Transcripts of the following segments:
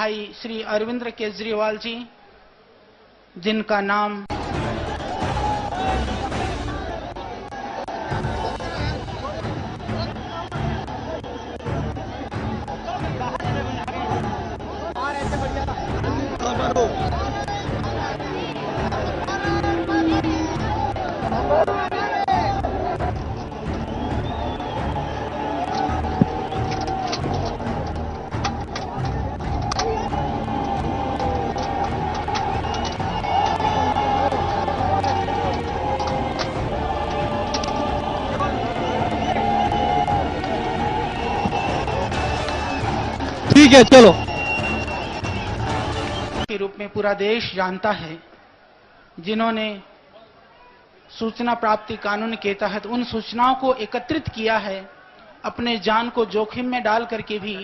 भाई श्री अरविंद केजरीवाल जी, जिनका नाम ठीक है, चलो। के रूप में पूरा देश जानता है, जिन्होंने सूचना प्राप्ति कानून के तहत उन सूचनाओं को एकत्रित किया है, अपने जान को जोखिम में डाल करके भी,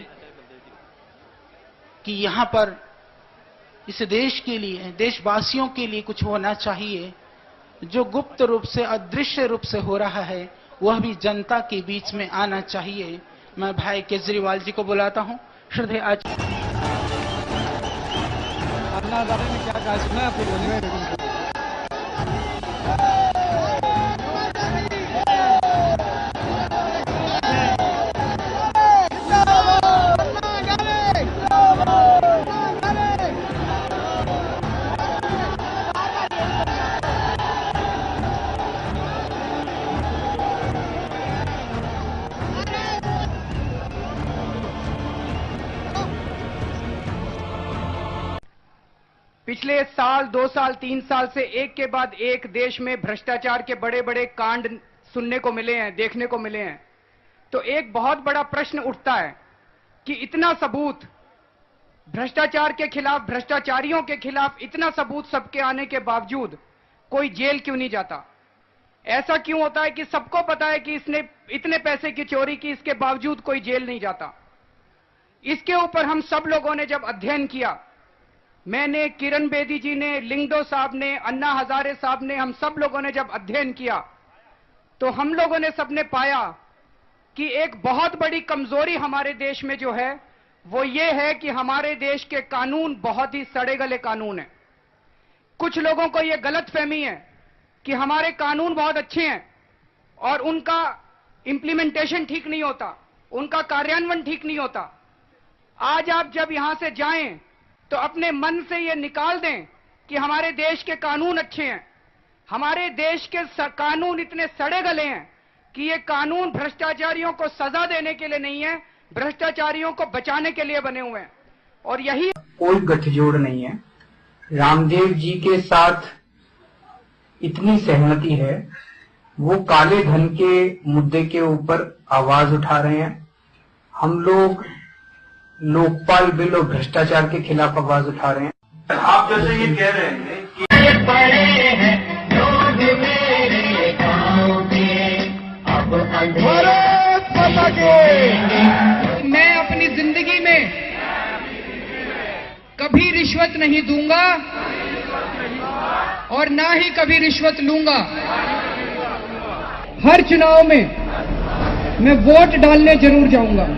कि यहां पर इस देश के लिए, देशवासियों के लिए कुछ होना चाहिए। जो गुप्त रूप से, अदृश्य रूप से हो रहा है, वह भी जनता के बीच में आना चाहिए। मैं भाई केजरीवाल जी को बुलाता हूं। श्रद्धेय आचार्य अन्ना हजारे ने क्या कहा सुना है आपको? बोलने में पिछले साल, 2 साल, 3 साल से एक के बाद एक देश में भ्रष्टाचार के बड़े बड़े कांड सुनने को मिले हैं, देखने को मिले हैं। तो एक बहुत बड़ा प्रश्न उठता है कि इतना सबूत भ्रष्टाचार के खिलाफ, भ्रष्टाचारियों के खिलाफ इतना सबूत सबके आने के बावजूद कोई जेल क्यों नहीं जाता? ऐसा क्यों होता है कि सबको पता है कि इसने इतने पैसे की चोरी की, इसके बावजूद कोई जेल नहीं जाता? इसके ऊपर हम सब लोगों ने जब अध्ययन किया, मैंने, किरण बेदी जी ने, लिंगदो साहब ने, अन्ना हजारे साहब ने, हम सब लोगों ने जब अध्ययन किया, तो हम लोगों ने सबने पाया कि एक बहुत बड़ी कमजोरी हमारे देश में जो है, वो ये है कि हमारे देश के कानून बहुत ही सड़े गले कानून हैं। कुछ लोगों को ये गलतफहमी है कि हमारे कानून बहुत अच्छे हैं और उनका इंप्लीमेंटेशन ठीक नहीं होता, उनका कार्यान्वयन ठीक नहीं होता। आज आप जब यहां से जाएं तो अपने मन से ये निकाल दें कि हमारे देश के कानून अच्छे हैं। हमारे देश के कानून इतने सड़े गले हैं कि ये कानून भ्रष्टाचारियों को सजा देने के लिए नहीं है, भ्रष्टाचारियों को बचाने के लिए बने हुए हैं। और यही कोई गठजोड़ नहीं है। रामदेव जी के साथ इतनी सहमति है, वो काले धन के मुद्दे के ऊपर आवाज उठा रहे हैं। हम लोग लोकपाल बिल और भ्रष्टाचार के खिलाफ आवाज उठा रहे हैं। आप जैसे ये कह रहे हैं कि पड़े हैं लोग मेरे गाँव के, अब मैं अपनी जिंदगी में कभी रिश्वत नहीं दूंगा और ना ही कभी रिश्वत लूंगा। हर चुनाव में मैं वोट डालने जरूर जाऊंगा।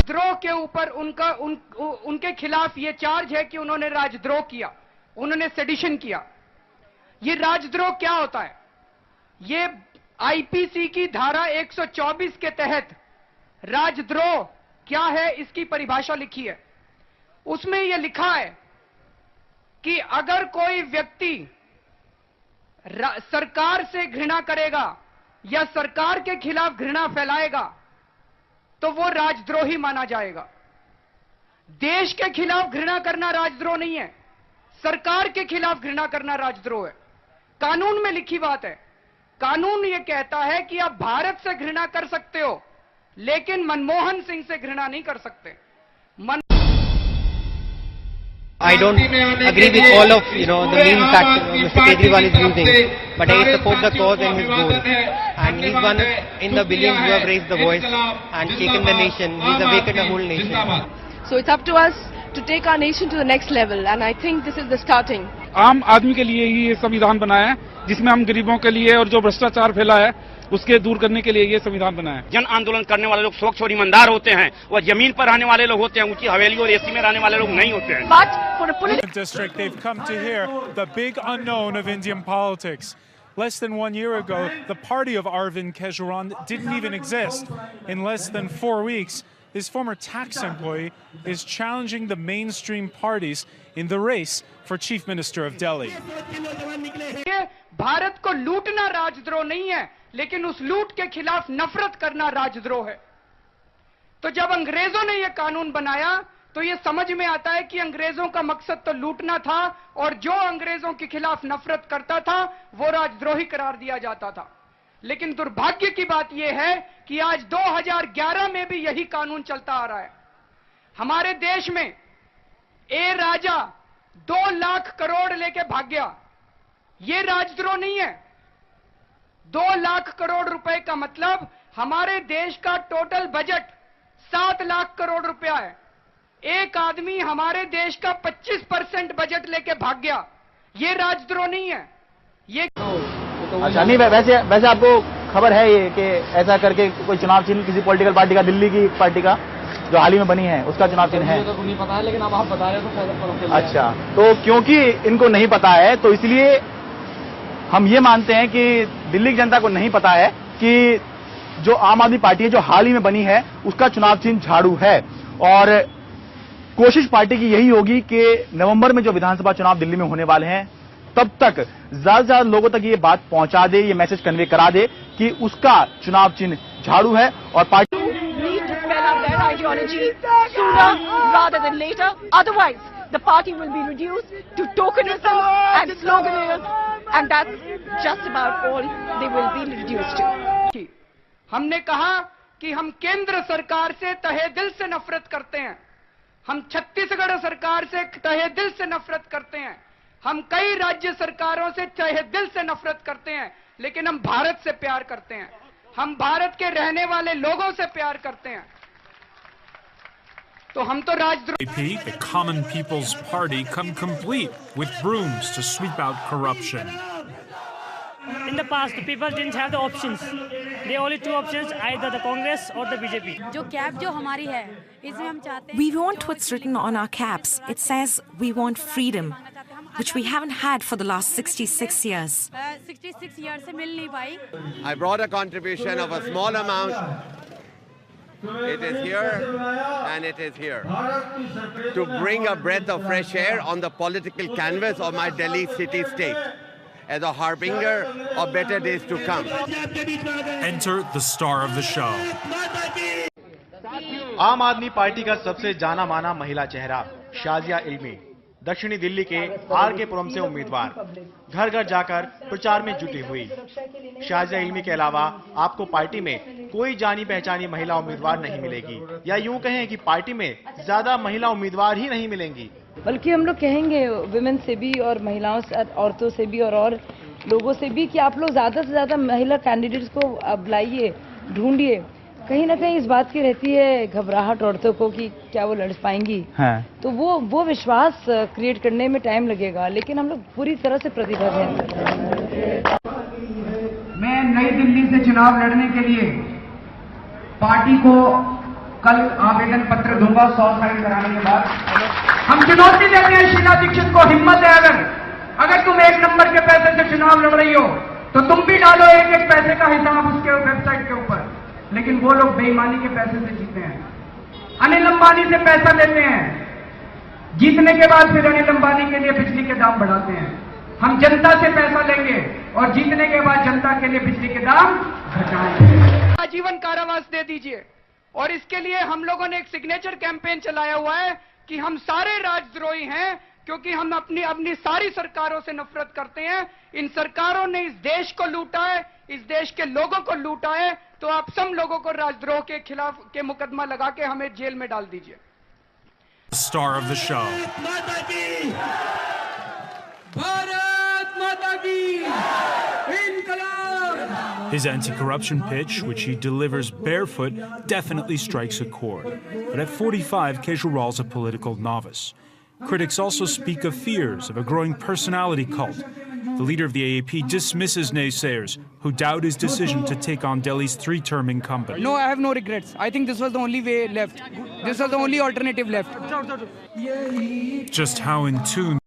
राजद्रोह के ऊपर उनके खिलाफ ये चार्ज है कि उन्होंने राजद्रोह किया, उन्होंने सेडिशन किया। ये राजद्रोह क्या होता है? ये आईपीसी की धारा 124 के तहत राजद्रोह क्या है, इसकी परिभाषा लिखी है। उसमें यह लिखा है कि अगर कोई व्यक्ति सरकार से घृणा करेगा या सरकार के खिलाफ घृणा फैलाएगा तो वो राजद्रोही माना जाएगा। देश के खिलाफ घृणा करना राजद्रोह नहीं है, सरकार के खिलाफ घृणा करना राजद्रोह है। कानून में लिखी बात है। कानून ये कहता है कि आप भारत से घृणा कर सकते हो, लेकिन मनमोहन सिंह से घृणा नहीं कर सकते। I don't agree with all of the means that Mr. Kejriwal is using, but I support the cause and his goal. And he's one in the billions who have raised the voice and shaken the nation. He's awakened a whole nation. So it's up to us to take our nation to the next level, and I think this is the starting. आम आदमी के लिए ही ये संविधान बना है, जिसमें हम गरीबों के लिए और जो भ्रष्टाचार फैला है उसके दूर करने के लिए ये संविधान बना है। जन आंदोलन करने वाले लोग स्वच्छ और ईमानदार होते हैं, और जमीन पर रहने वाले लोग होते हैं, ऊंची हवेली और एसी में रहने वाले लोग नहीं होते हैं। But for a political district, they've come to hear the big unknown of Indian politics. Less than 1 year ago, the party of Arvind Kejriwal didn't even exist. In less than 4 weeks, this former tax employee is challenging the mainstream parties in the race for Chief Minister of Delhi. Bharat को लूटना राजद्रोह नहीं है, लेकिन उस लूट के खिलाफ नफरत करना राजद्रोह है। तो जब अंग्रेजों ने यह कानून बनाया तो यह समझ में आता है कि अंग्रेजों का मकसद तो लूटना था, और जो अंग्रेजों के खिलाफ नफरत करता था वो राजद्रोही करार दिया जाता था। लेकिन दुर्भाग्य की बात यह है कि आज 2011 में भी यही कानून चलता आ रहा है। हमारे देश में ए राजा 2 लाख करोड़ लेके भाग गया, ये राजद्रोह नहीं है। 2 लाख करोड़ रुपए का मतलब हमारे देश का टोटल बजट 7 लाख करोड़ रुपया है। एक आदमी हमारे देश का 25% बजट लेके भाग गया, ये राजद्रोह नहीं है। ये अच्छा, नहीं वैसे आपको खबर है ये कि ऐसा करके कोई चुनाव चिन्ह किसी पॉलिटिकल पार्टी का, दिल्ली की पार्टी का जो हाल ही में बनी है, उसका चुनाव चिन्ह है? तो नहीं पता है, लेकिन अब आप बता रहे हो तो अच्छा, तो क्योंकि इनको नहीं पता है तो इसलिए हम ये मानते हैं कि दिल्ली की जनता को नहीं पता है कि जो आम आदमी पार्टी है जो हाल ही में बनी है उसका चुनाव चिन्ह झाड़ू है। और कोशिश पार्टी की यही होगी कि नवंबर में जो विधानसभा चुनाव दिल्ली में होने वाले हैं तब तक ज्यादा से ज्यादा लोगों तक ये बात पहुंचा दे, ये मैसेज कन्वे करा दे कि उसका चुनाव चिन्ह झाड़ू है। और party the party will be reduced to tokenism and sloganism, and that's just about all they will be reduced to. हमने कहा कि हम केंद्र सरकार से तहे दिल से नफरत करते हैं, हम छत्तीसगढ़ सरकार से तहे दिल से नफरत करते हैं, हम कई राज्य सरकारों से तहे दिल से नफरत करते हैं, लेकिन हम भारत से प्यार करते हैं, हम भारत के रहने वाले लोगों से प्यार करते हैं। तो हम तो राजद्रोह। The Common People's Party come complete with brooms to sweep out corruption. In the past, the people didn't have the options. They only 2 options, either the Congress or the BJP. जो कैप जो हमारी है, इसमें हम चाहते हैं। We want what's written on our caps. It says we want freedom, which we haven't had for the last 66 years. 66 years से मिल नहीं पाई। I brought a contribution of a small amount. It is here and it is here to bring a breath of fresh air on the political canvas of my Delhi city-state as a harbinger of better days to come. Enter the star of the show. आम आदमी party का सबसे जाना माना महिला चेहरा शाजिया इल्मी दक्षिणी दिल्ली के आर के पुरम से उम्मीदवार घर घर जाकर प्रचार में जुटी हुई। शाजिया इल्मी के अलावा आपको पार्टी में कोई जानी पहचानी महिला उम्मीदवार नहीं मिलेगी, या यूं कहें कि पार्टी में ज्यादा महिला उम्मीदवार ही नहीं मिलेंगी। बल्कि हम लोग कहेंगे विमेन से भी और महिलाओं से, औरतों से भी और लोगों से भी कि आप लोग ज्यादा से ज्यादा महिला कैंडिडेट्स को बुलाइए, ढूंढिए। कहीं ना कहीं इस बात की रहती है घबराहट औरतों को कि क्या वो लड़ पाएंगी, तो वो विश्वास क्रिएट करने में टाइम लगेगा, लेकिन हम लोग पूरी तरह से प्रतिबद्ध हैं। मैं नई दिल्ली से चुनाव लड़ने के लिए पार्टी को कल आवेदन पत्र दूंगा 100 साइन कराने के बाद। हम चुनौती देते हैं शीला दीक्षित को, हिम्मत है अगर तुम 1 नंबर के पैसे से चुनाव लड़ रही हो तो तुम भी डालो 1-1 पैसे का हिसाब उसके वेबसाइट के ऊपर। लेकिन वो लोग बेईमानी के पैसे से जीते हैं, अनिल अंबानी से पैसा लेते हैं, जीतने के बाद फिर अनिल अंबानी के लिए बिजली के दाम बढ़ाते हैं। हम जनता से पैसा लेंगे और जीतने के बाद जनता के लिए बिजली के दाम घटाएंगे। आजीवन कारावास दे दीजिए। और इसके लिए हम लोगों ने एक सिग्नेचर कैंपेन चलाया हुआ है कि हम सारे राजद्रोही हैं, क्योंकि हम अपनी सारी सरकारों से नफरत करते हैं। इन सरकारों ने इस देश को लूटा है, इस देश के लोगों को लूटा है, तो आप सब लोगों को राजद्रोह के खिलाफ के मुकदमा लगा के हमें जेल में डाल दीजिए। Star of the show. Bharat माता की इंकलाब। His anti-corruption pitch, which he delivers barefoot, definitely strikes a chord. But at 45, Kejriwal's a political novice. Critics also speak of fears of a growing personality cult The leader of the AAP dismisses naysayers who doubt his decision to take on Delhi's three-term incumbent. No, I have no regrets. I think this was the only way left. This was the only alternative left. Just how in tune